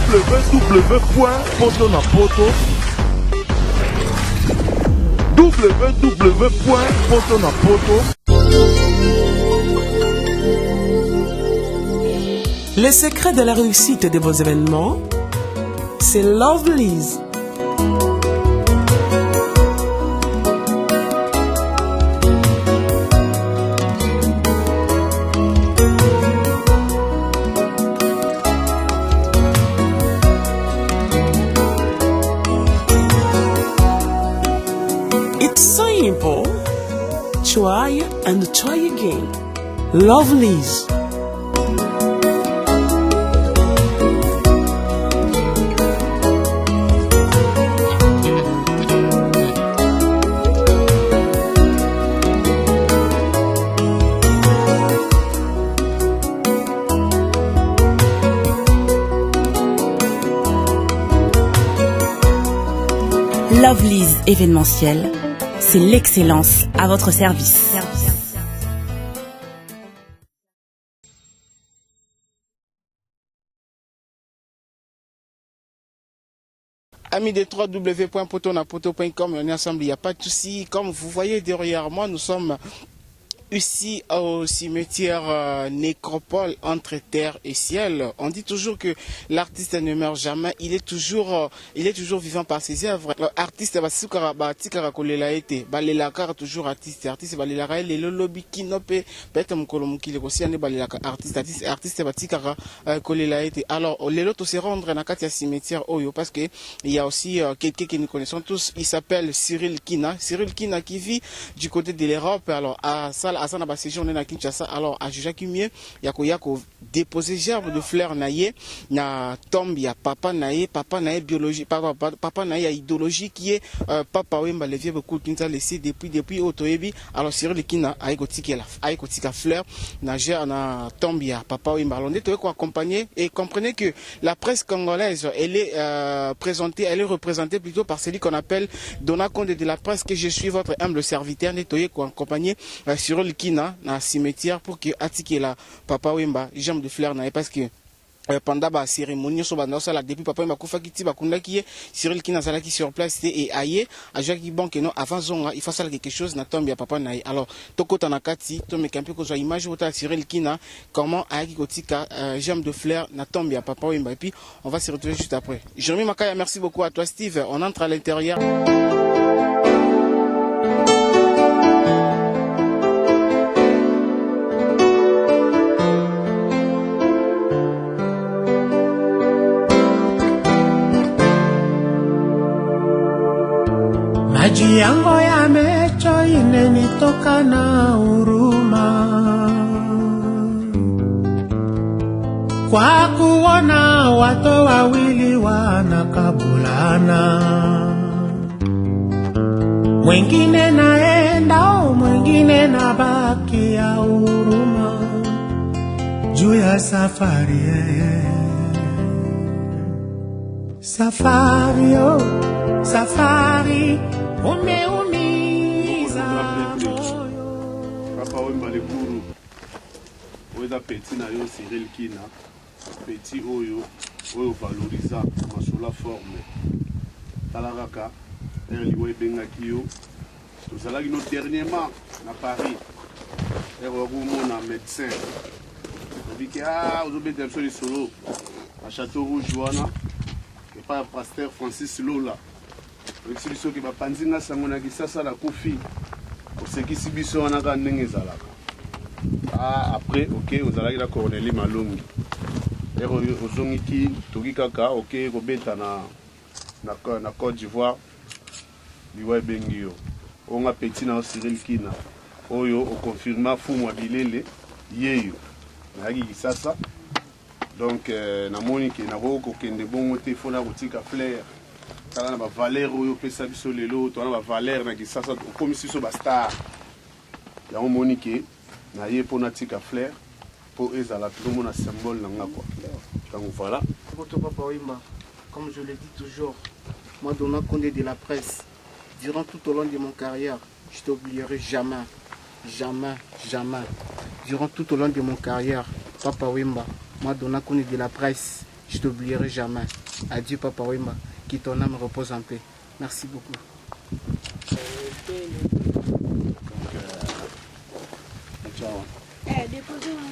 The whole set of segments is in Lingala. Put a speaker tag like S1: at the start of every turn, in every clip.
S1: www.potonapoto www.potonapoto.
S2: Le secret de la réussite de vos événements, c'est Lovelyz. It's simple. Try and try again. Lovelyz.
S3: Lovelyz événementiel, c'est l'excellence à votre service.
S4: Amis des www.potonapoto.com, on est ensemble, il n'y a pas de souci. Comme vous voyez derrière moi, nous sommes ici au cimetière Nécropole entre terre et ciel. On dit toujours que l'artiste ne meurt jamais, il est toujours vivant par ses œuvres. Artiste basukara batikara kolela ete balelaka toujours artiste balelaka le lobby kinope pete mukolo mukile kosi ane balelaka artiste batikara kolela ete. Alors les lots se rendre na kati ya cimetière oyo parce que il y a aussi quelqu'un que nous connaissons tous, il s'appelle Cyril Kina qui vit du côté de l'Europe. Alors à Asana ba séjourné na Kinshasa, alors à jujaki mieux yako déposer gerbe de fleurs naie na tombe ya papa naie biologie papa naie idéologie qui est papa Wemba le vieux beaucoup qui nous a laissé depuis Otoebi. Alors Cyril Kina aikotika fleur na tombe ya papa Wemba. Alors on est accompagné et comprenez que la presse congolaise elle est représentée plutôt par celui qu'on appelle Dona Conde de la presse, que je suis votre humble serviteur nettoyé accompagné sur le Kina na cimetière pour que atike la papa Wemba jambe de fleurs na parce que pendant la cérémonie so banda sala depuis papa Wemba kufa kiti bakunda ki Cyril Kina sala qui sur place et aye a jaki bon que non avant zonga il faut ça quelque chose na tombe ya papa na. Alors tokota na kati to me camper ko zo image ota Cyril Kina comment aiki kotika jambe de fleurs na tombe ya papa Wemba et puis on va se retrouver juste après. Jérémy Makaya, merci beaucoup à toi Steve. On entre à l'intérieur.
S5: Maji yangu yamecho inenitoka na huruma kwa kuona watu wawili wanakabulana, mwingine naenda mwingine nabaki ya huruma juu ya safari safari umeumiza moyo.
S6: Papa Wemba le guru oza petit na yo Cyril Kina petit oyo valoriza masula forme talaraka liwe bengaki yo tozalaki no dernièrement na Paris na médecin obiki ozobeta biso lisolo na Château Rouge wana pas pasteur Francis Lola explication que bapanzinga sango na kisasa la kofi osekisi biso wana ka ndenge ezalaka après OK ozalaki la Cornelie Malongi ozongiki toki kaka OK kobeta na Côte d'Ivoire liwa bengi yo onga petit na Cyril Kina oyo o confirma fumwa bilele yeyo na kisasa. Donc na monique na boko kende bongo te fona kotika fleur kala na ba valeur oyo pesa biso lelo to na ba valeur na kisasa comme si so ba star ya monique na ye pona tika fleur pour ezala tout le monde symbole na ngakwa. Donc voilà
S4: votre papa Wemba, comme je le dis toujours, moi Dona Conde de la presse, durant tout au long de mon carrière, je t'oublierai jamais. Durant tout au long de mon carrière, papa Wemba, moi Dona Conde de la presse, je t'oublierai jamais. Adieu Papa Wemba, que ton âme repose en paix. Merci beaucoup.
S6: Ciao.
S5: déposez-moi.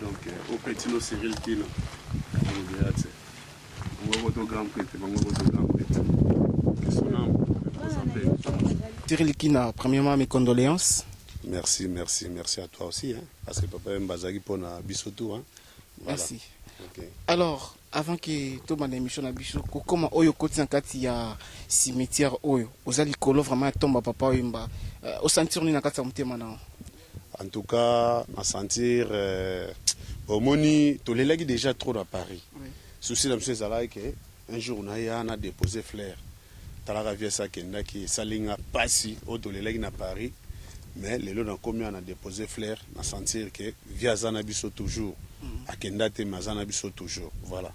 S6: Donc, au petit no Cyril Kina.
S4: Cyril Kina, premièrement mes condoléances.
S6: Merci à toi aussi, hein, parce que papa Mbazagi pour na bisoto, hein. Voilà.
S4: Merci.
S6: Okay.
S4: Alors, avant que tu aies l'émission na biso, comment oyo koti nkati ya cimetière oyo, ozali kolo vraiment tomba papa Wemba, au sentir ni nakati ya mutema na.
S6: En tout cas, à sentir au moni, tu l'as déjà trop à Paris.
S4: Oui.
S6: Souci de monsieur Zalaï que un jour on a déposé fleur. Talara via ça kenda qui salinga passi au to l'as à Paris. Mais les lots combien on a déposé fleur, à sentir que via Zanabiso toujours, à Kenda te Mazanabiso toujours. Voilà.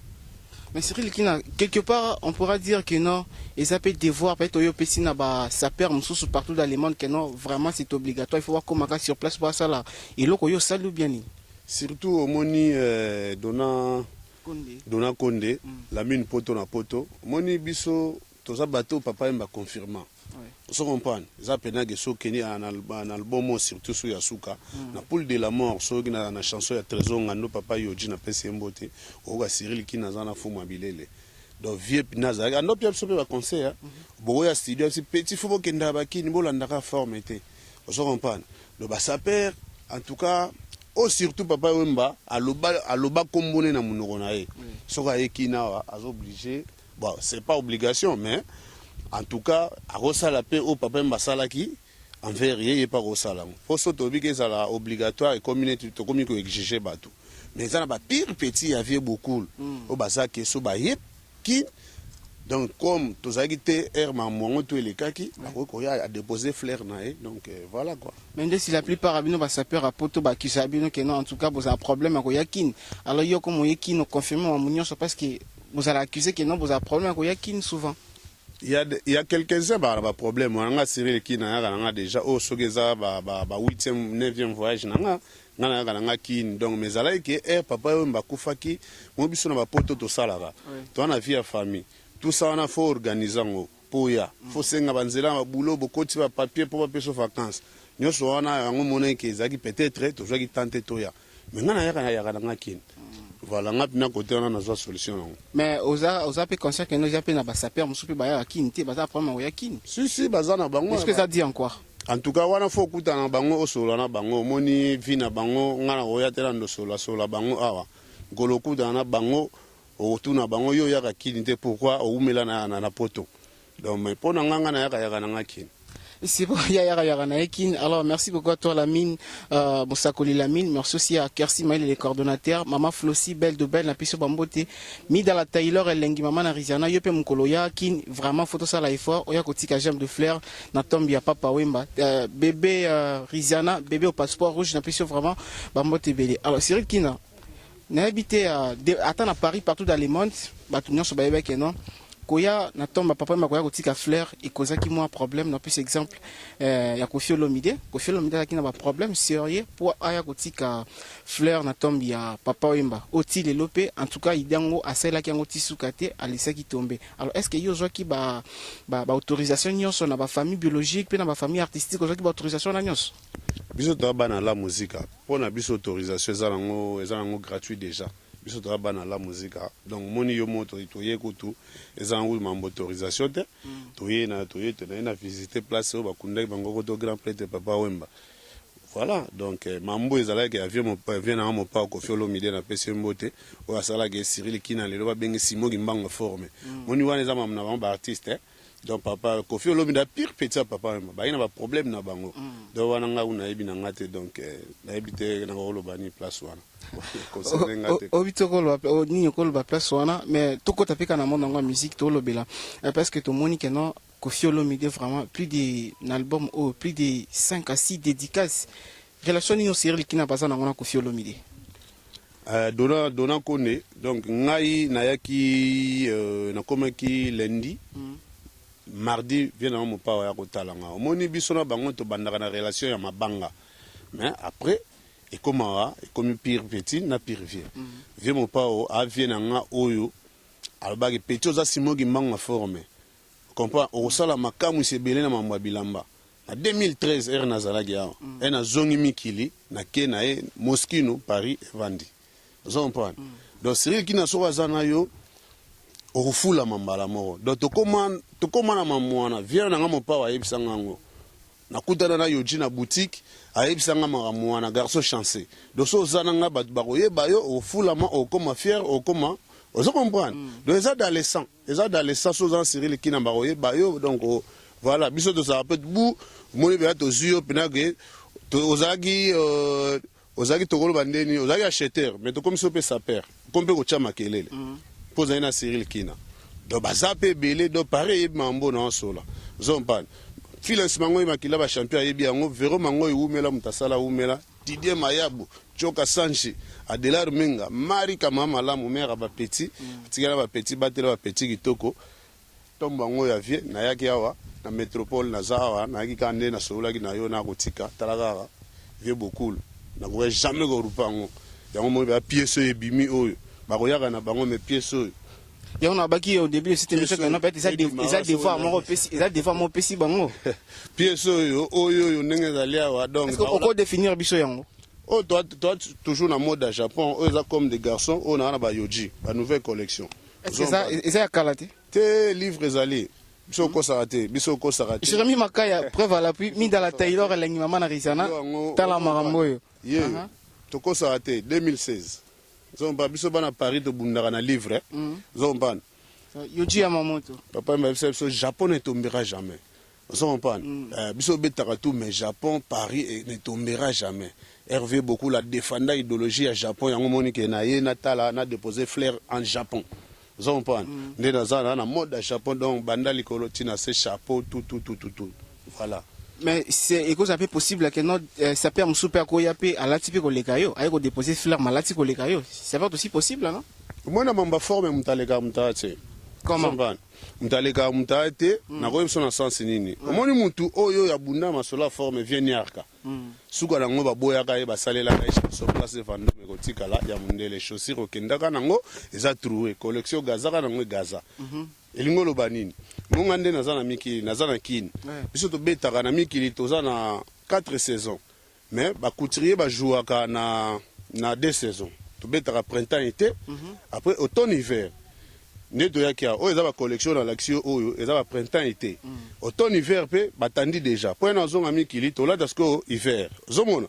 S4: Mais Cyril Kina, quelque part, on pourra dire que non, et ça peut devoir, peut-être au Pessina, ça perd sous partout dans le monde, que non, vraiment c'est obligatoire, il faut voir comment sur place pour ça là. Et là, il salut bien.
S6: Surtout au moni donna Condé, la mine poto na poto, moni biso, toza bateau papa m'a confirmé. Vous comprenez? Ça pena que so keni un album surtout sur Yasuka, na poule de la mort, so na chanson ya Trésor ngando papa Yoji na pesi mbote, oga Cyril Kina zana fuma bilele. Donc vieux pinaza, ando pia so pe ba conseil, boya studio si petit faut kenda ba kini bolandaka forme té. Vous comprenez? Donc ba ça perd en tout cas oh surtout papa Wemba aloba kombone na munoko na ye. Soka ekina azo obligé, bon c'est pas obligation mais en tout cas, à Rosala paix au papa Mbasalaki, envers rien, il n'y a pas Rosala. Pour ça, c'est obligatoire et communauté, comme il faut exiger bateau. Mais ça n'a pas pire petit, il y avait beaucoup. Au bazar qui est sous Bahip, qui, donc comme tous les été, Herman, tous les cas qui, a déposé fleur, donc voilà quoi.
S4: Mais si la plupart de nos sapeurs à poto, qui savent que non, en tout cas, vous avez un problème avec Yakin. Alors, il y a comme Yakin, nous confirmons en Mounion, parce que vous allez accuser que non, vous avez un problème avec Yakin souvent.
S6: Il y a quelques-uns qui ont un problème. On a Cyril qui a déjà au Sogeza, 8e, 9e voyage. Donc, mes alliés qui est papa, Mbakufaki, mon bisou n'a pas poto to salara. Toi, on a vie à famille. Tout ça, on a faut organiser. Pour ya, faut s'engager banzela, boulot, beaucoup de papier pour papier sur vacances. Nous sommes un monnaie qui est peut-être toujours qui tente toya. Mais on a kin. Voilà, on a bien côté on a une solution.
S4: Mais aux peu conscient que nous avons pas sapeur, nous sommes pas Yakin, tu vas apprendre Yakin.
S6: Si, bazana bango.
S4: Est-ce que ça dit encore?
S6: En tout cas, wana faut kuta na bango osola na bango moni vina bango ngana oya tela ndo sola bango awa. Golo kuta na bango otuna bango yo yaka kinité pourquoi o umela na poto. Donc mais pona nganga na yaka na ngakini.
S4: C'est bon, alors merci beaucoup à toi Lamine, Moussakoli Lamine, merci aussi à Kersi Maïl les coordonnateurs, Maman Flossi, Belle de Belle, la Piso Bambote, Midala Taylor et Lengi Maman Narizana, Yope Mukoloya, qui vraiment photo ça là effort, Oya Kotika Gemme de Fleur, Natombi à Papa Wemba, bébé Rizana, bébé au passeport rouge, na Piso vraiment Bambote Bélé. Alors Cyril Kina, n'a habité à Paris, partout dans le monde, Batunion sur Baïbé non. Koya na tomba papa makoya kotika fleur et kozaki moi problème na plus exemple ya Koffi Olomide qui na ba problème sérieux pour aya kotika fleur na tombi ya papa Wemba oti le lopé en tout cas idango asela ki ngoti sukate alisa ki tomber. Alors est-ce que yo ki ba autorisation nyonso na ba famille biologique pe na ba famille artistique ozaki ba autorisation na nyonso?
S6: Biso to bana la musique pour na biso autorisation ezango gratuit déjà. Biso to bana la musique donc moni yo moto itoye kutu ezango mambo autorisation te toye na visiter place ba kunda bango ko grand prêtre papa Wemba. Voilà, donc mambo ezala ke avion na mo pa Koffi Olomide na pesi mbote o asala ke Cyril Kina lelo ba bengi Simo Gimbanga forme. Moni wana eza mamna ba artiste donc papa Koffi Olomide pire petit papa Wemba ba ina ba problème na bango. Donc wana nga una ebi na ngate donc na ebite na ko bani place wana.
S4: Obitokolo ni okolo ba place wana mais toko tapeka na monde ngwa musique to lobela parce que to moni que non Koffi Olomide vraiment plus d'un album plus de 5 à 6 dédicaces relation ni Cyril Kina baza na ngona Koffi Olomide
S6: dona kone donc ngai nayaki na komaki lundi mardi vient na mo pa ya ko talanga moni biso na bango to bandaka na relation ya mabanga mais après comme pire petit na pire vieux vieux mon pao a vieux na nga oyo albagi petit oza simogi manga forme comprend au sala makamu sebele na mamwa bilamba na 2013 er nazalaki awa na zongi mikili na ke na e Moskino Paris evandi zo comprendre donc Cyril Kina so azana yo ofula mambala moko donc tokoma na mamwana vieux na nga mo pa wa yebisanga ngo nakutana na yoji na boutique ayebisanga makamwana garçon chancé donc so zana nga bat bakoyeba yo ofulama okoma fier okoma ozo comprendre donc ça dans les sang so zana Cyril Kina bakoyeba yo donc voilà biso to ça peut bou moni be to zuyo penage to ozaki tokolo bandeni ozaki acheteur mais to comme so pe sa père comme pe ko chama kelele poza na Cyril Kina donc bazape belé donc pareil mambo na sola ozo comprendre Filens mangoy makila ba champion yebi yango Vero mangoy umela mutasala umela Didier Mayabu Choka Sanchi Adelar Menga Mari Kamama la mumera ba petit tigala ba petit batela ba petit kitoko tomba ngoy ya vie na yaki awa na métropole na zawa na yaki kande na soula ki na yo na kotika talagara vie beaucoup na ko jamais ko rupango yango mo ba pièce ebimi oyo ba ko yaka na bango me pièce oyo
S4: Il y a baki au début de cette émission qu'on appelle des fois mon PC bango.
S6: Pièce oyo ndenge zalia wa donc.
S4: Est-ce qu'on peut définir biso yango?
S6: Oh toi toujours na mode à Japon, eux comme des garçons, on a ba yoji, la nouvelle collection.
S4: Est-ce que ça et ça kalate?
S6: Tes livres zali. Biso ko sarate, biso ko sarate.
S4: Jérémy Makaya preuve à l'appui mis dans la Taylor et lengi mama na risana. Tala marambo yo.
S6: Yeah. Toko sarate 2016. Zomba biso bana Paris to bundaka na livre zomba
S4: yoji ya mamoto
S6: papa m'a dit que Japon ne tombera jamais zomba biso betaka tout mais Japon Paris ne tombera jamais Hervé beaucoup la défendre idéologie à Japon yango monique na ye na tala na déposer fleur en Japon zomba ndé na na mode à Japon donc banda likolo tina ce chapeau tout voilà.
S4: Mais c'est ça peut possible que notre ça peut super koyape à la type kolekayo ayo ko déposer fleur malati kolekayo ça va aussi possible non
S6: moi na mamba forme mutaleka mutate
S4: comment
S6: mutaleka mutate na ko yebso na sens nini omoni mutu oyo ya bunda masola forme vient yarka suka na ngoba boya ka e basalela ka so place vando me kotika la ya mundele chaussure okendaka nango eza troué collection gazaka nango gaza elingo loba nini monga nde naza na mikili naza na kini biso tobetaka na mikili toza na 4 saisons mais bacouturier bajouaka na 2 saisons tobetaka printemps été après automne hiver nde toyaki oyo eza bacollection na l'action oyo eza baprintemps été automne hiver mpe batandi déjà mpo nazonga mikili tolata sikoyo hiver ozomona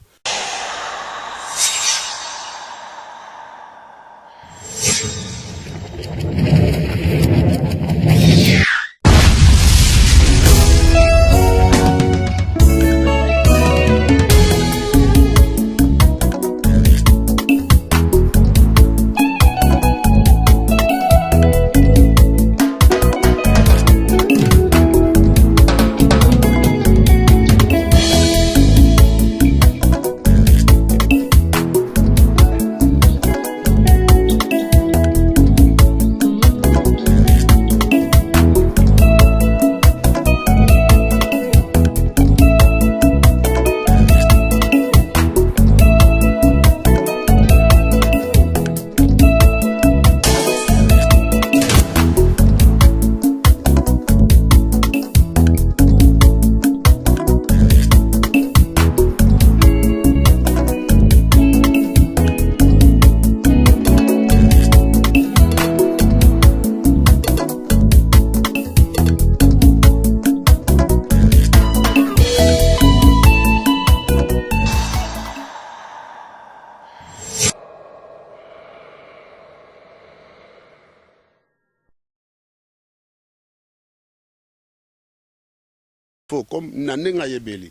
S6: comme Nanenga Yebeli.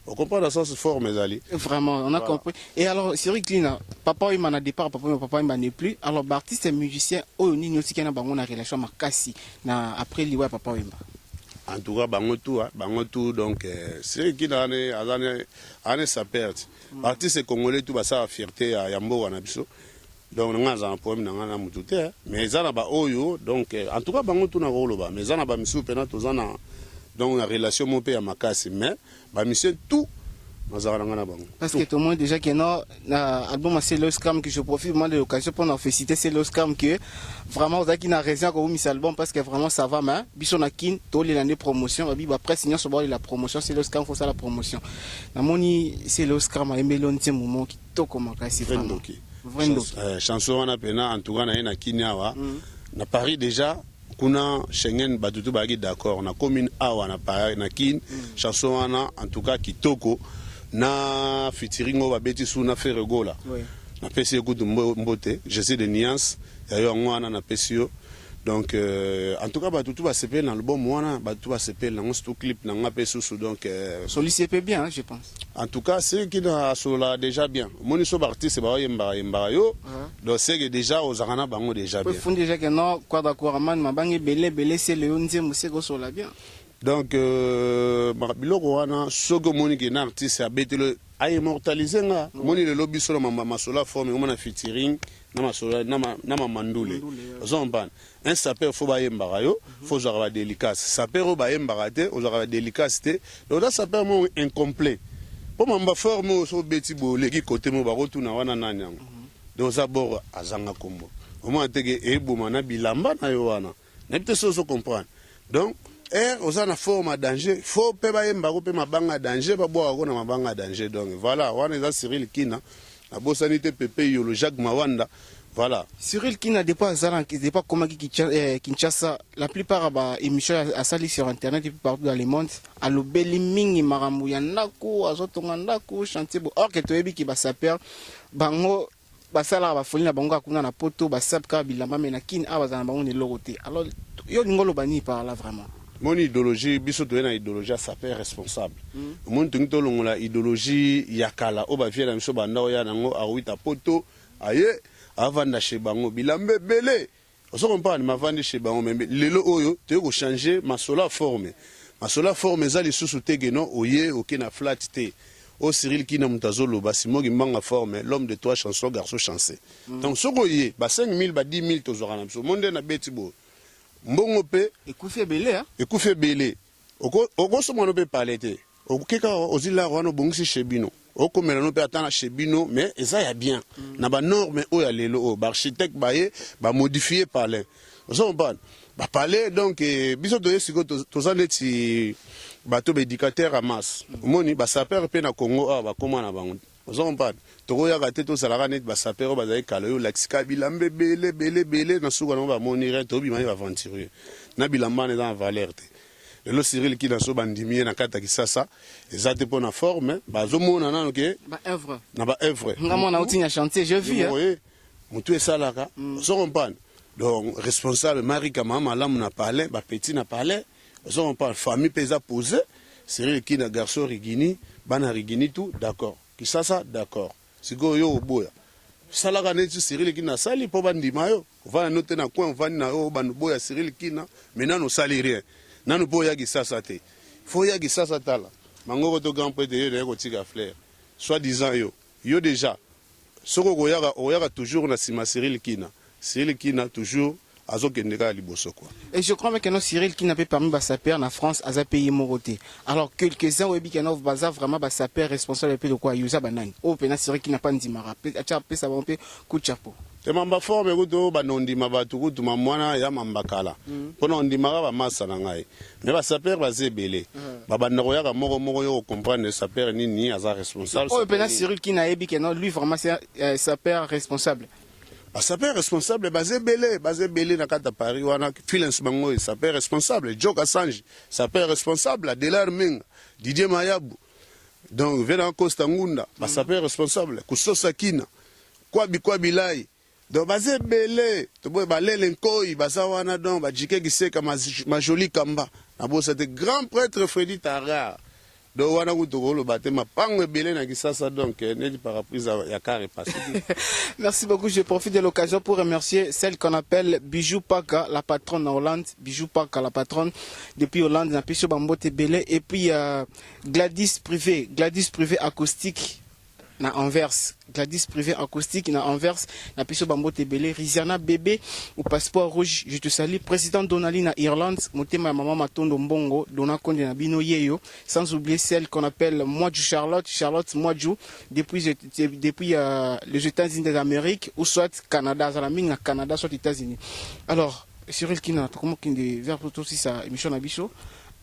S6: On comprend la sens forme, Zali.
S4: Vraiment, on a compris. Et alors, Cyril Kina, papa il m'a départ, papa il m'a n'est plus. Alors, artiste et musicien, oh, ni aussi qu'il y a une relation avec Kassi. Après, il y a papa il m'a.
S6: En tout cas, bango tout, donc, Cyril Kina a sa perte. Artiste congolais, tout va sa fierté à Yambo, Wanabiso. Donc, on a un problème dans la moutouté. Mais ils ont oyo, donc, en tout cas, bango tout n'a pas mais ils ont misou, penat, donc la relation mon père à Makassi mais bah monsieur tout
S4: Parce que tout le monde déjà qui est dans l'album c'est le scam que je profite de l'occasion pour en féliciter, c'est le scam que vraiment vous avez qui n'a raison quand vous mis album parce que vraiment ça va mais biso na kin to l'année promotion et puis après signer sur la promotion c'est le scam faut ça la promotion. Na moni c'est le scam et melon c'est moment qui to comment c'est vraiment.
S6: Chanson on a pena en tout cas na Kinyawa na Paris déjà kuna Schengen batutu bagi d'accord na commune awa na Paris na kin chanson wana en tout cas kitoko na fitiringo babeti suna feregola na pesi ekutu mbote j'essaie de nuance ya yo ngwana na pesio donc en tout cas batutu ba sepel dans l'album wana batutu ba sepel na sto clip na nga pesusu donc
S4: Solice bien hein, je pense.
S6: En tout cas c'est qui na sola déjà bien moni so artiste ba yemba yo donc c'est que déjà aux arana bango déjà bien.
S4: Fond déjà que non quoi d'accord man mabangi belé c'est le onze musiko sola bien.
S6: Donc biloko wana sogo moni ke na artiste abetelo a immortaliser nga moni le lobby solo mama masola forme mona featuring na masola na mamandule ozomban un sapeur faut ba yemba yo faut genre ba délicace sapeur ba yemba te o genre ba délicacité donc là sapeur mo incomplet pour mamba forme so beti bo leki côté mo ba rotuna wana nanya donc ça bord azanga kombo au moins teke ebuma na bilamba na yo wana na peut so comprendre donc aux en forme danger faut pas yemba ko pe mabanga danger ba boa ko na mabanga danger donc voilà wana za Cyril Kina la bossanité Pepe Yolo Jacques Mawanda voilà
S4: Cyril Kina dépend ça qui dépend comment Kinshasa la plupart ba émission à sali sur internet et partout dans le monde à l'obeli mingi marambu ya ndako azotonga ndako chantier bo or que toyebi ki ba saper bango basala ba folina bango akuna na poto ba sapka bilamba mena kin abazana bango ne loroté alors yo ngolo bani par là vraiment.
S6: Mon idéologie, biso to na idéologie ça fait responsable. Mon to longola idéologie yakala o ba viela miso banda ya nango a wita poto aye avanda chez bango bilambe belé. On se comprend ma vandi chez bango mais lelo oyo te ko changer masola forme. Masola forme za li susu tegeno oye okena flat te. O Cyril Kina mutazolo basimo gimbanga forme l'homme de toi chanson garçon chancé. Donc sokoye ba 5000 ba 10000 to zora na biso monde na betibo. Mbongo pe
S4: ekufe belé hein
S6: ekufe belé oko so mono pe palete okeka ozila wana bongisi chebino okomela no pe atana chebino mais eza ya bien na ba norme o ya lelo o ba architecte baye ba modifier palais ozo ban ba palais donc biso to yesiko to zaneti bato éducateur à masse moni ba saper pe na Congo ba koma na bango ozo ban to ya gate to salaka net ba saper ba zai kala yo laxika bilambe belé na suka no ba monire to bi mai ba aventurier na bilamba na dans valeur te le Cyril Kina so bandimie na kata kisasa ezate pona forme bazo mona nano ke
S4: ba œuvre
S6: na ba œuvre
S4: ngamo na utinya chantier je vis
S6: hein mutu esalaka so comprendre donc responsable Marika mama lamu na parler ba petit na parler so comprendre famille pesa poser Cyril Kina garçon rigini bana rigini tout d'accord kisasa d'accord siko yo oboya salaka neti Cyril Kina sali po bandima yo va noter na coin va na yo banu boya Cyril Kina maintenant no sali rien nanu po yaki sasa te faut yaki sasa tala mangoko to grand prêtre yo ko tika fleur soit disant yo déjà soko ko yaka toujours na sima Cyril Kina toujours azokendeka liboso quoi.
S4: Et je crois que non Cyril Kina peut parmi basaper na France a pays moroté. Alors quelques-uns webi kanov baza vraiment basaper responsable de quoi yuza banani. O pena Cyril Kina pas ndimara. Acha pe ça va un peu coup de chapeau.
S6: Te mamba forme kuto banondima batu kutu mamwana ya mambakala. Pona ndimara ba masa na ngai. Mais basaper bazebele. Babanda ko yaka moko yo comprendre saper nini aza responsable.
S4: O pena Cyril Kina yebi que non lui vraiment c'est saper responsable.
S6: Saper responsable basé belé na kata Paris wana freelance bango saper responsable Joe Assange saper responsable Adelar Ming Didier Mayabu donc Vena Costa Ngunda saper responsable Kusosa Kina kwa bilai donc basé belé to boy balele nkoi bazawana donc ba jike giseka ma joli kamba na bo c'était grand prêtre Freddy Tara donc wana kutokolo batema pango belé na kisasa donc nedi paraprise ya carré passé.
S4: Merci beaucoup, je profite de l'occasion pour remercier celle qu'on appelle Bijou Paka, la patronne en Hollande, Bijou Paka, la patronne depuis Hollande, na Picho Bambote Belé, et puis Gladys Privé acoustique na Anvers, Gladys privé acoustique na Anvers, na Piso Bambo Tebele, Riziana bébé au passeport rouge, je te salue, président Donali na Irlande, motema maman Matondo Mbongo, Dona Konde na Bino Yeyo, sans oublier celle qu'on appelle Moidjou Charlotte Moidjou, depuis les États-Unis d'Amérique, ou soit Canada, Zalaming na Canada, soit États-Unis. Alors, Cyril Kina, comment qu'il est vers aussi sa émission na Bicho,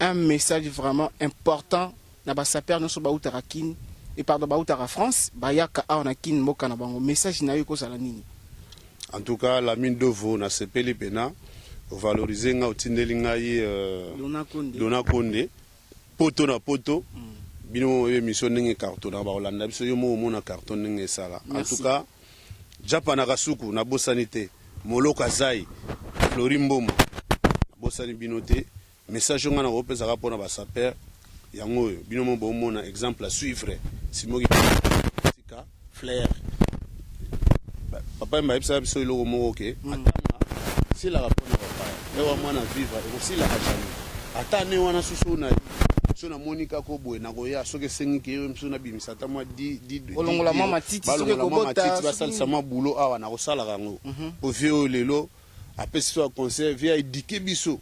S4: un message vraiment important, na basaper non so bautara kin et pardon bautara France, bayaka a na kin moka na bango message na yo ko sala nini.
S6: En tout cas la mine de veau na sepeli pena valoriser nga otindeli ngai Dona Konde poto na poto bino émission ndenge carton na ba Holanda biso yo mo na carton ndenge sala. En tout cas Japana kasuku na bosanité Moloka Zai Florimbomo bosani binote message nga na opesa rapona ba saper yango bino mo bomona exemple à suivre simoki tika flair papa mba epsa biso iloko moko ke atanga si la rapona papa ewa mwana vivre et aussi la ajani atane wana susu na so na monika ko boye na koya soke sengi ke mso na bimisa ta mwa di
S4: olongola mama titi soke ko bota
S6: basal sama bulo awa na kosala kango po vio lelo apesi so conseil via éduquer biso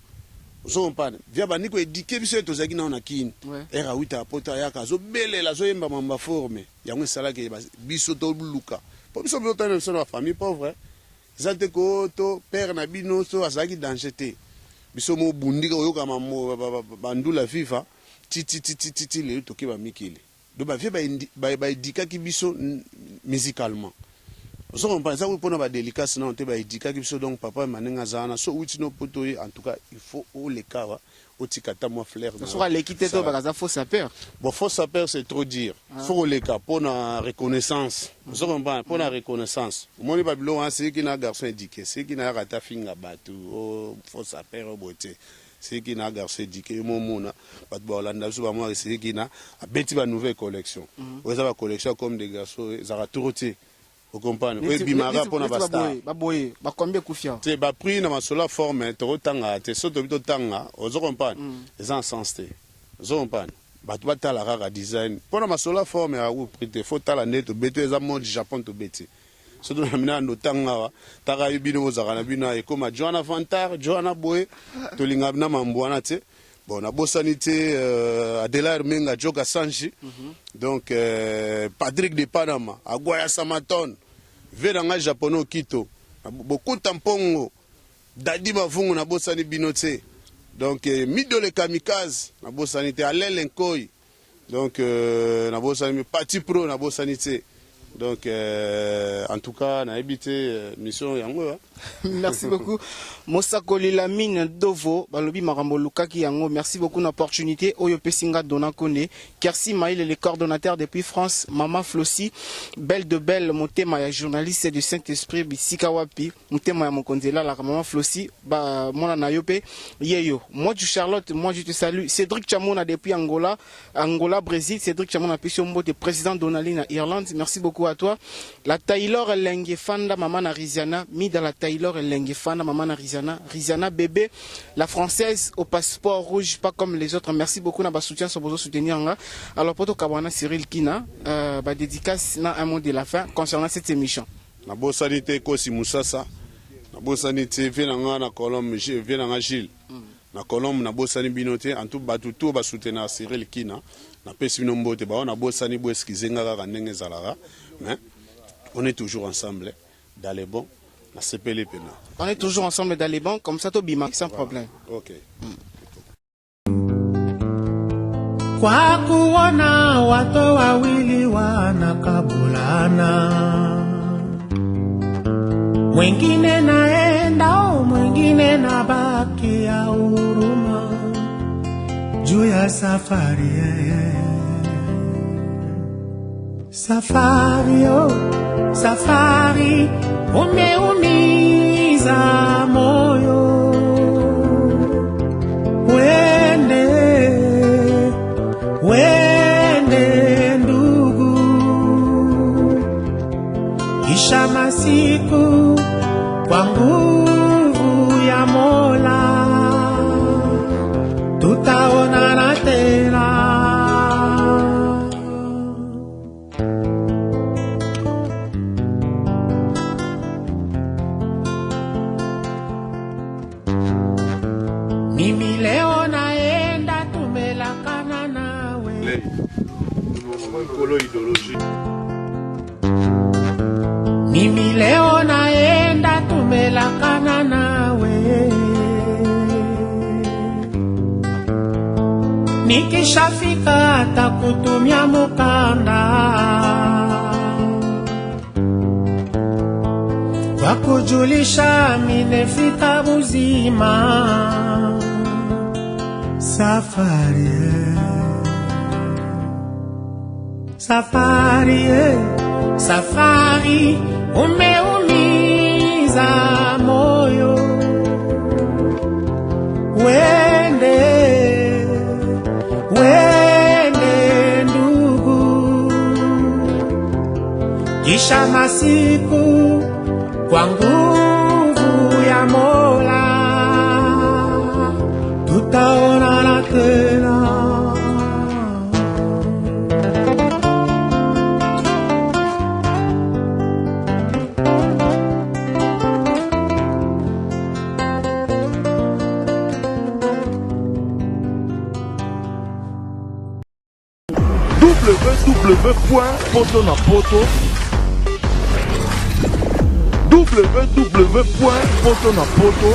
S6: so mpana via baniko éduquer biso to zaki na kini era wita pota yaka zo belela zo yemba mamba forme yango sala ke biso to luka po biso to na biso na famille pauvre zate ko to père na bino so azaki danger te biso mo bundika oyoka mambo bandula viva titi le to ke ba mikile do ba via ba éduquer ki biso musicalement. So on pense que pour nous délicat non te ba éduquer ki biso donc papa manenga zana so uti no poto en tout cas il faut au les cas au tikata moi flair
S4: so l'équité to bakaza faux sapeur
S6: bon faux sapeur c'est trop dire faut les cas pour la reconnaissance so on pense pour la reconnaissance moi ba bilo hein c'est qui na garçon éduqué c'est qui na rata finga batu au faux sapeur au beauté c'est qui na garçon éduqué mon mona bat ba Holanda so ba moi c'est qui na beti ba nouvelle collection on va collection comme des garçons za touroté. Vous comprenez? Oui, bimara pour na basta.
S4: Baboye, ba combien kufia?
S6: C'est ba prix na masola forme, to tanga, te soto bito tanga, ozo comprendre. Les en sens te. Ozo comprendre. Ba tu bata la rara design. Pour na masola forme a ou prix te faut tala net beto eza mode Japon to beti. Soto na mina no tanga, tara yubino ozaka na bino e comme Joanna Vantar, Joanna Boy, to linga na mambwana te. Bon, na bosanité Adelaire Menga Joka Sanji, donc Patrick de Panama, Aguaya Samaton, Veranga Japono Kito, beaucoup tampongo, Dadi Mavungu na bosani binote, donc Midole Kamikaze, na bosanité Alain Lenkoy, donc na bosanité Pati Pro na bosanité. Donc, en tout cas, on a habité mission yango.
S4: Merci beaucoup. Mosakoli Lamine Dovo, Balobi Marambo Lukaki yango. Merci beaucoup l'opportunité. Oyo Pesinga Dona Kone. Kersi Maïl, le coordonnateur depuis France. Maman Flossi, belle de belle, Motema ya journaliste du Saint-Esprit, Bisika Wapi. Motema ya Mokondela, la maman Flossi, ba Mona Nayope, Yeyo. Moi du Charlotte, moi je te salue. Cédric Chamona depuis Angola, Brésil. Cédric Chamona Pishombo, président Donali na Irlande. Merci beaucoup à toi. La Taylor Lengefanda, maman na Riziana, mis dans la Taylor Lengefanda, maman na Riziana bébé, la française au passeport rouge, pas comme les autres. Merci beaucoup na soutien, sur besoin soutenir. Alors pour toi, Kawana Cyril Kina, dédicace na un mot de la fin concernant cette émission.
S6: Na bo sanité Kosi Moussassa, na bo sanité Venanga na Colombe, Venanga Gilles, na Colombe na bo sanité binoté, en tout batu tout ba soutenir Cyril Kina, na pesi nombote ba na bo sanité bo eskizenga ka ndenge zalara. Mais on est toujours ensemble dans les bons, la CPL Pena.
S4: On est toujours ensemble dans les bons, comme ça, Tobima, sans problème.
S6: Ok.
S7: Kwa kuona watu wawili wanakabulana, mwingine naenda, mwingine nabaki ya huruma juu ya safari. Safari, oh, safari, umeumiza moyo. Wende ndugu, kisha masiku kwa nguvu ya Mola tutaonana tena. mimi leo naenda tumelakana nawe.
S6: Mkolo idéologie.
S7: Mimi leo naenda tumelakana nawe. Nikishafika atakutumia mukanda kwa kujulisha minefika buzima. Safari, safari, safari, umeumiza moyo. Wende, wende ndugu, kisha masiku kwa nguvu ya Mola tutaonana tena.
S1: www.potonapoto www.potonapoto